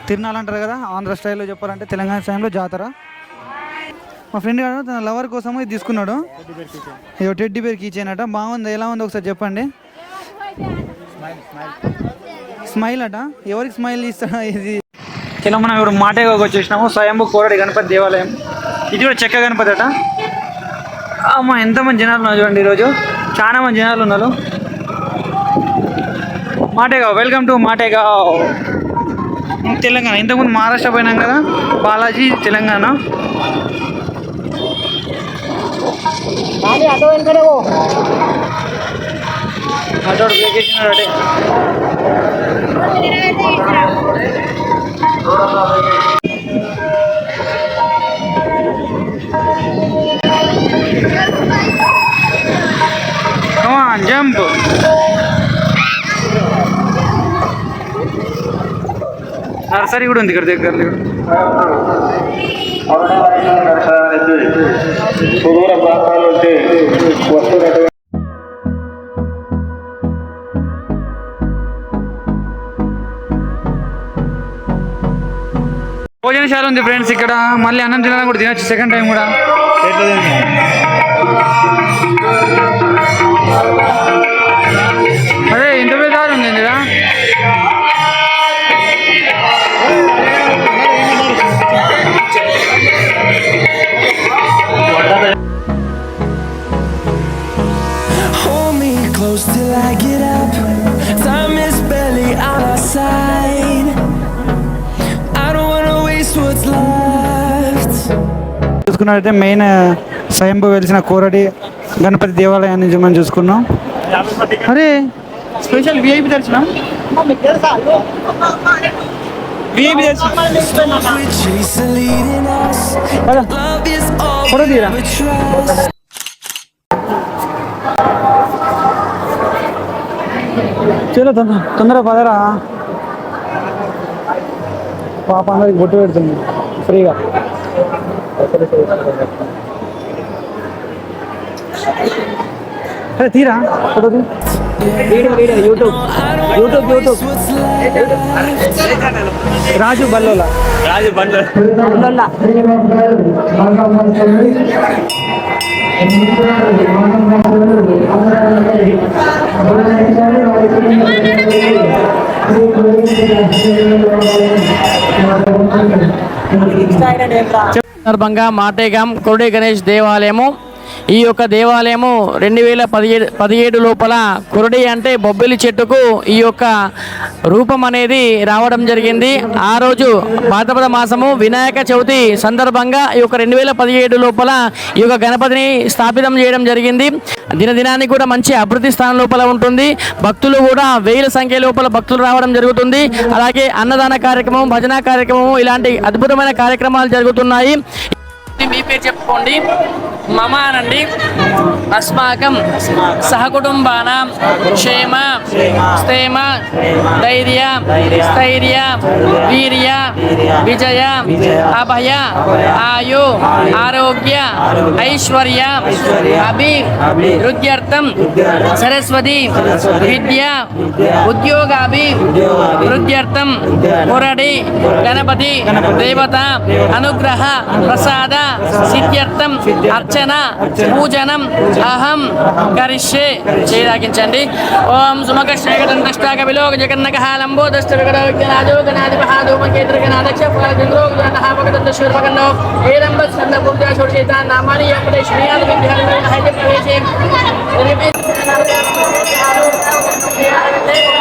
తిరునాళ్ళు అంటారు కదా, ఆంధ్ర స్టైల్లో చెప్పాలంటే తెలంగాణ స్టైల్లో జాతర. మా ఫ్రెండ్ గారు తన లవర్ కోసం ఇది తీసుకున్నాడు. ఇదో టెడ్డీ బేర్ కీచైన్ అట. బాగుంది, ఎలా ఉంది ఒకసారి చెప్పండి. స్మైల్ అట. ఎవరికి స్మైల్ ఇస్తా ఇది. ఇలా మనం ఇప్పుడు మాటేగాకు వచ్చేసినాము. స్వయంభూ కోరడి గణపతి దేవాలయం. ఇది కూడా చెక్క గణపతి అట. అమ్మ ఎంతమంది జనాలు ఉన్నారు చూడండి, ఈరోజు చాలా మంది జనాలు ఉన్నారు. మాటేగావ్, వెల్కమ్ టు మాటేగావ్ తెలంగాణ. ఇంతకుముందు మహారాష్ట్ర పోయినాం కదా, బాలాజీ తెలంగాణ. అటు బ్రేక్ వేసినాడు అటే. జంప్. నర్సరీ కూడా ఉంది ఇక్కడ దగ్గరలో. సుదూర ప్రాంతాల నుంచి వస్తున్నటువంటి భోజనశాల ఉంది ఫ్రెండ్స్ ఇక్కడ. మళ్ళీ అన్నం తినాలని కూడా తినచ్చు సెకండ్ టైం కూడా. అదే ఇంత పెద్ద ఉంది కదా. చూసుకున్నట్లయితే మెయిన్ స్వయంభూ వెలిసిన కోరడి గణపతి దేవాలయాన్ని మనం చూసుకున్నాం. అరే స్పెషల్ విఐపి దర్శనం. విఐపి దర్శనం ఫోటో తీరా. చలో తొందరగా పదరా. పాప అందరికి బొట్టు పెడుతుంది ఫ్రీగా. అరే తీరా ఫోటో తీ. యూట్యూబ్ రాజు బల్లోలా. సందర్భంగా మాటేగాం కోరడి గణేష్ దేవాలయము. ఈ యొక్క దేవాలయము 2017 లోపల కొరడి అంటే బొబ్బిలి చెట్టుకు ఈ యొక్క రూపం అనేది రావడం జరిగింది. ఆ రోజు భాద్రపద మాసము వినాయక చవితి సందర్భంగా ఈ యొక్క 2017 లోపల ఈ యొక్క గణపతిని స్థాపితం చేయడం జరిగింది. దినదినానికి కూడా మంచి అభివృద్ధి స్థానం లోపల ఉంటుంది. భక్తులు కూడా 1000 సంఖ్య లోపల భక్తులు రావడం జరుగుతుంది. అలాగే అన్నదాన కార్యక్రమం, భజన కార్యక్రమం, ఇలాంటి అద్భుతమైన కార్యక్రమాలు జరుగుతున్నాయి. మీ పేరు చెప్పుకోండి. మమ అనండి. అస్మాకం సహకుటుంబానాం క్షేమ స్థేమ ధైర్య స్థైర్య వీర్య విజయ అభయ ఆయు ఆరోగ్య ఐశ్వర్య అభివృద్ధ్యర్థం సరస్వతి విద్య ఉద్యోగాభివృద్ధ్యర్థం కోరడి గణపతి దేవత అనుగ్రహ ప్రసాద సిద్ధ్యర్థం అర్చన పూజనం అహం కరిష్యే. చేదాకించండి. ఓం సుమకృష్ణేకదంతష్టాక విలోక జగన్నకః లంబోదష్ట విగడవిఘ్నరాజో గణాధిపహాధూమకేతృగణాదక్షపగదంతశూర్పగన్నో ఏదంబస్కంద పూజా షోడశేతా నామాని యపదేశ్మయాలు విద్యార్థి హైజ ప్రవేశే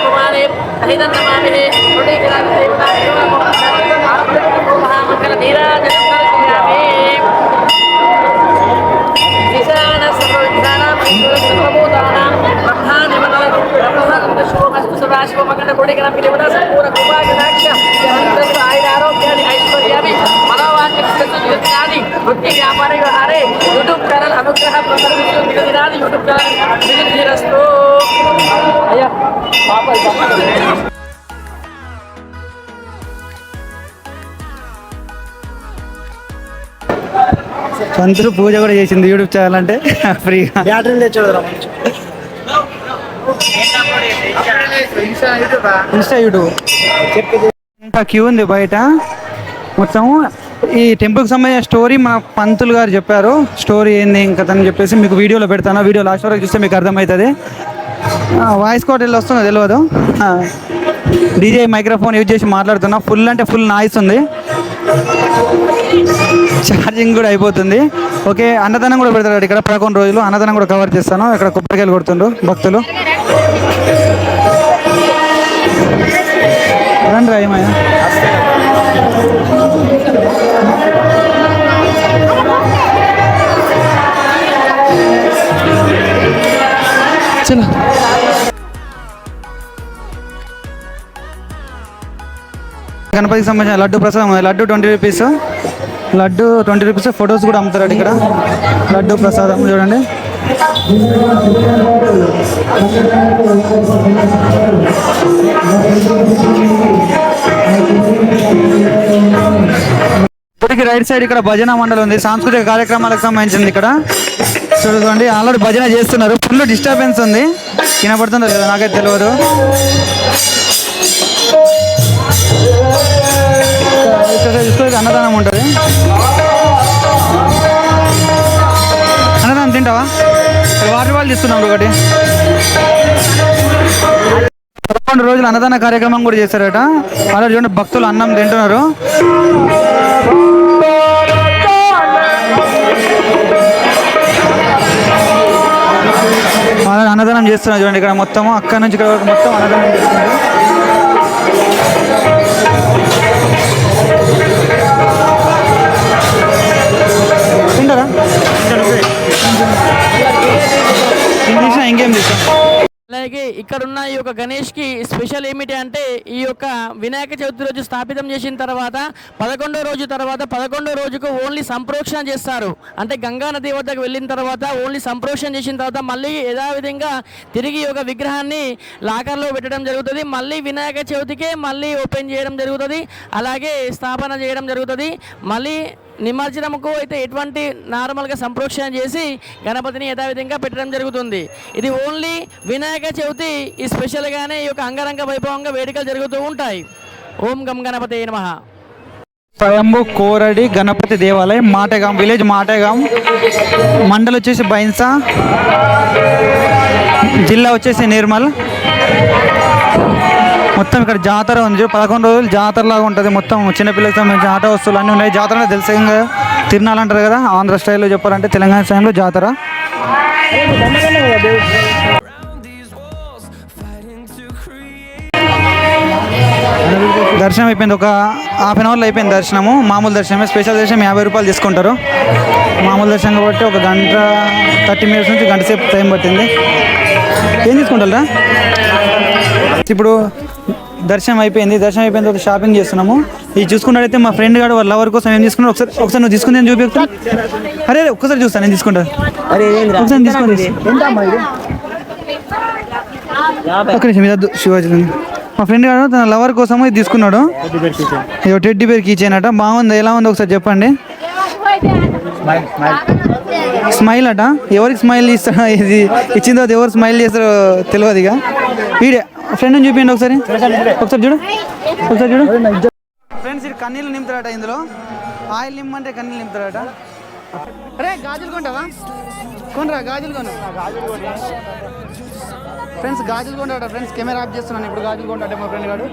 కుమారే అహితన్నమామిహే మహామంగళ నీరాజన వ్యాపార వ్యవహారే యూట్యూబ్ ఛానల్ అనుగ్రహ యూట్యూబ్ ఛానల్ అయ్యా పంతులు పూజ కూడా చేసింది యూట్యూబ్ ఛానల్ అంటే ఫ్రీగా. బ్యాటరీ తెచ్చాడు ఇన్స్టా యూట్యూబ్. ఇంకా క్యూ ఉంది బయట మొత్తం. ఈ టెంపుల్కి సంబంధించిన స్టోరీ మా పంతులు గారు చెప్పారు. స్టోరీ ఏంది ఇంకా అని చెప్పేసి మీకు వీడియోలో పెడతాను. వీడియో లాస్ట్ వరకు చూస్తే మీకు అర్థమవుతుంది. వాయిస్ కోట్ వెళ్ళి వస్తుందో తెలియదు. డీజే మైక్రోఫోన్ యూజ్ చేసి మాట్లాడుతున్నా. ఫుల్ అంటే ఫుల్ నాయిస్ ఉంది. ఛార్జింగ్ కూడా అయిపోతుంది. ఓకే, అన్నదానం కూడా పెడతారు ఇక్కడ 11 రోజులు. అన్నదానం కూడా కవర్ చేస్తాను. ఇక్కడ కొబ్బరికాయలు కొడుతుండ్రు భక్తులు. రండి రాయమయ్య. చలో గణపతికి సంబంధించిన లడ్డు ప్రసాదం. Laddu 20 rupees. Laddu 20 rupees. Photos కూడా అమ్ముతారు ఇక్కడ. లడ్డు ప్రసాదం చూడండి. ఇప్పటికి రైట్ సైడ్ ఇక్కడ భజన మండలి ఉంది. సాంస్కృతిక కార్యక్రమాలకు సంబంధించింది ఇక్కడ. చూడండి ఆల్రెడీ భజన చేస్తున్నారు. ఫుల్ డిస్టర్బెన్స్ ఉంది. వినపడుతుందో లేదా నాకైతే తెలియదు. ఇక్కడ అన్నదానం ఉంటుంది. అన్నదానం తింటావా? వాటర్ వాళ్ళు ఇస్తున్నాం ఒకటి. 11 రోజులు అన్నదాన కార్యక్రమం కూడా చేశారట. అలా చూడండి భక్తులు అన్నం తింటున్నారు. అన్నదానం చేస్తున్నారు చూడండి. ఇక్కడ మొత్తం అక్కడ నుంచి ఇక్కడ వరకు మొత్తం అన్నదానం చేస్తున్నారు. తింటారా? ఇంకేం చేస్తాం. అలాగే ఇక్కడ ఉన్న ఈ యొక్క గణేష్కి స్పెషల్ ఏమిటి అంటే ఈ యొక్క వినాయక చవితి రోజు స్థాపితం చేసిన తర్వాత 11వ రోజు తర్వాత 11వ రోజుకు ఓన్లీ సంప్రోక్షణ చేస్తారు. అంటే గంగా నది వద్దకు వెళ్ళిన తర్వాత ఓన్లీ సంప్రోక్షణ చేసిన తర్వాత మళ్ళీ యథావిధంగా తిరిగి ఒక విగ్రహాన్ని లాకర్లో పెట్టడం జరుగుతుంది. మళ్ళీ వినాయక చవితికే మళ్ళీ ఓపెన్ చేయడం జరుగుతుంది. అలాగే స్థాపన చేయడం జరుగుతుంది. మళ్ళీ నిమజ్జనముకు అయితే ఎటువంటి నార్మల్గా సంప్రోక్షణ చేసి గణపతిని యథావిధంగా పెట్టడం జరుగుతుంది. ఇది ఓన్లీ వినాయక చవితి ఈ స్పెషల్గానే ఈ యొక్క అంగరంగ వైభవంగా వేడుకలు జరుగుతూ ఉంటాయి. ఓం గం గణపతి నమః. స్వయంభు కోరడి గణపతి దేవాలయం, మాటగాం విలేజ్, మాటగాం మండల్ వచ్చేసి బైన్సా, జిల్లా వచ్చేసి నిర్మల్. మొత్తం ఇక్కడ జాతర ఉంది. 11 రోజులు జాతరలాగా ఉంటుంది. మొత్తం చిన్నపిల్లలకి సంబంధించిన ఆట వస్తువులు అన్నీ ఉన్నాయి. జాతర తెలుసు ఇంకా తిరునాళ్ళు అంటారు కదా, ఆంధ్ర స్టైల్లో చెప్పాలంటే తెలంగాణ స్టైల్లో జాతర. దర్శనం అయిపోయింది. ఒక హాఫ్ అన్ అవర్లో అయిపోయింది దర్శనము. మామూలు దర్శనమే. స్పెషల్ దర్శనం 50 రూపాయలు తీసుకుంటారు. మామూలు దర్శనం కాబట్టి ఒక గంట 30 మినిట్స్ నుంచి గంట సేపు టైం పట్టింది. ఏం తీసుకుంటారా? ఇప్పుడు దర్శనం అయిపోయింది. దర్శనం అయిపోయింది. ఒక షాపింగ్ చేస్తున్నాము. ఇది చూసుకున్నట్టయితే మా ఫ్రెండ్ గారు వాళ్ళ లవర్ కోసం ఏం తీసుకున్నాడు ఒకసారి నువ్వు తీసుకుంది నేను చూపిస్తాను. అరే ఒక్కసారి చూస్తాను, నేను తీసుకుంటాను. ఒకసారి తీసుకోండి. ఒక్క నిమిషం మీద శివాజీ. మా ఫ్రెండ్ గారు తన లవర్ కోసం ఇది తీసుకున్నాడు. టెడ్డీ బేర్ కీ చైన్ అట. బాగుంది. ఎలా ఉంది ఒకసారి చెప్పండి. స్మైల్ అట. ఎవరికి స్మైల్ ఇస్తాడో ఇది ఇచ్చిన తర్వాత ఎవరు స్మైల్ చేస్తారో తెలియదు. ఇక వీడే ఫ్రెండ్ అని చూపించండి ఒకసారి. చూడు ఫ్రెండ్స్. ఇది కన్నీళ్ళు నింపుతారట. ఇందులో ఆయిల్ నిమ్మంటే కన్నీళ్ళు నింపుతారట. అరే గాజులు కొంటావా? కొనరా గాజులు కొను. ఫ్రెండ్స్ గాజులు కొంటారట. ఫ్రెండ్స్ కెమెరా ఆఫ్ చేస్తున్నాను ఇప్పుడు. గాజులు కొంటాడే మా ఫ్రెండ్ గారు.